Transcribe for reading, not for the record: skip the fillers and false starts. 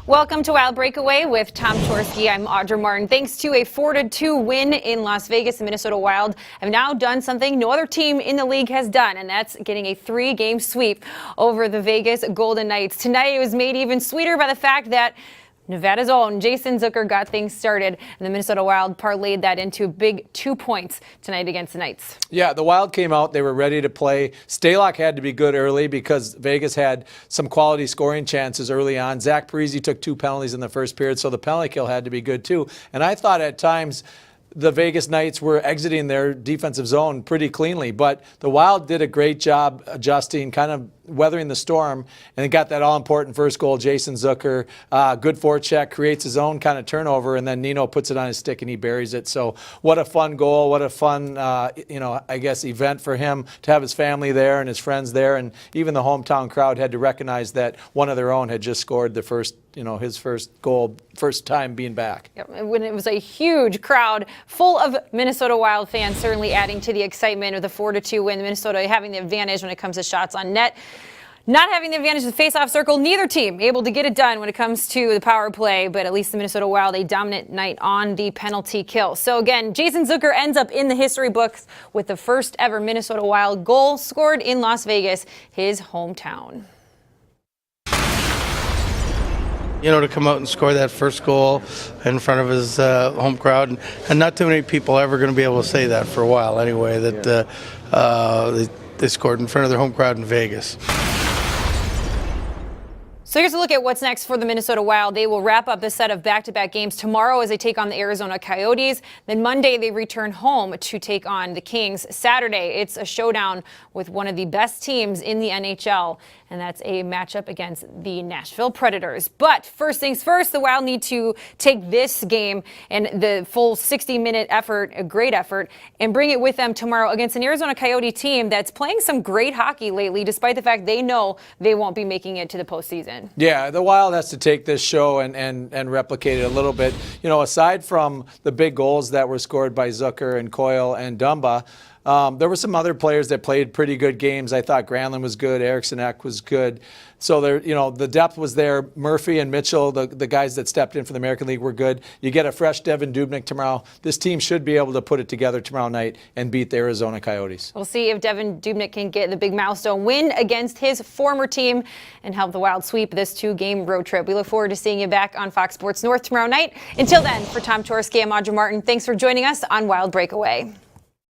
Welcome to Wild Breakaway with Tom Chorsky. I'm Audra Martin. Thanks to a 4-2 win in Las Vegas, the Minnesota Wild have now done something no other team in the league has done, and that's getting a 3-game sweep over the Vegas Golden Knights. Tonight it was made even sweeter by the fact that Nevada's own Jason Zucker got things started, and the Minnesota Wild parlayed that into a big 2 points tonight against the Knights. Yeah, the Wild came out. They were ready to play. Stalock had to be good early because Vegas had some quality scoring chances early on. Zach Parise took 2 penalties in the first period, so the penalty kill had to be good too. And I thought at times the Vegas Knights were exiting their defensive zone pretty cleanly, but the Wild did a great job adjusting, kind of weathering the storm, and got that all-important first goal. Jason Zucker, good forecheck, creates his own kind of turnover, and then Nino puts it on his stick and he buries it. So what a fun goal, what a fun, I guess, event for him to have his family there and his friends there, and even the hometown crowd had to recognize that one of their own had just scored the first, his first goal, first time being back. Yep. When it was a huge crowd full of Minnesota Wild fans, certainly adding to the excitement of the 4-2 win. Minnesota having the advantage when it comes to shots on net. Not having the advantage of the face-off circle, neither team able to get it done when it comes to the power play, but at least the Minnesota Wild, a dominant night on the penalty kill. So again, Jason Zucker ends up in the history books with the first ever Minnesota Wild goal scored in Las Vegas, his hometown. To come out and score that first goal in front of his home crowd, and not too many people are ever going to be able to say that for a while anyway, that they scored in front of their home crowd in Vegas. So here's a look at what's next for the Minnesota Wild. They will wrap up this set of back-to-back games tomorrow as they take on the Arizona Coyotes. Then Monday they return home to take on the Kings. Saturday it's a showdown with one of the best teams in the NHL, and that's a matchup against the Nashville Predators. But first things first, the Wild need to take this game and the full 60-minute effort, a great effort, and bring it with them tomorrow against an Arizona Coyote team that's playing some great hockey lately, despite the fact they know they won't be making it to the postseason. Yeah, the Wild has to take this show and replicate it a little bit. Aside from the big goals that were scored by Zucker and Coyle and Dumba, there were some other players that played pretty good games. I thought Granlund was good. Eriksson Ek was good. So there, the depth was there. Murphy and Mitchell, the guys that stepped in for the American League, were good. You get a fresh Devin Dubnyk tomorrow. This team should be able to put it together tomorrow night and beat the Arizona Coyotes. We'll see if Devin Dubnyk can get the big milestone win against his former team and help the Wild sweep this 2-game road trip. We look forward to seeing you back on Fox Sports North tomorrow night. Until then, for Tom Chorsky, I'm Audra Martin. Thanks for joining us on Wild Breakaway.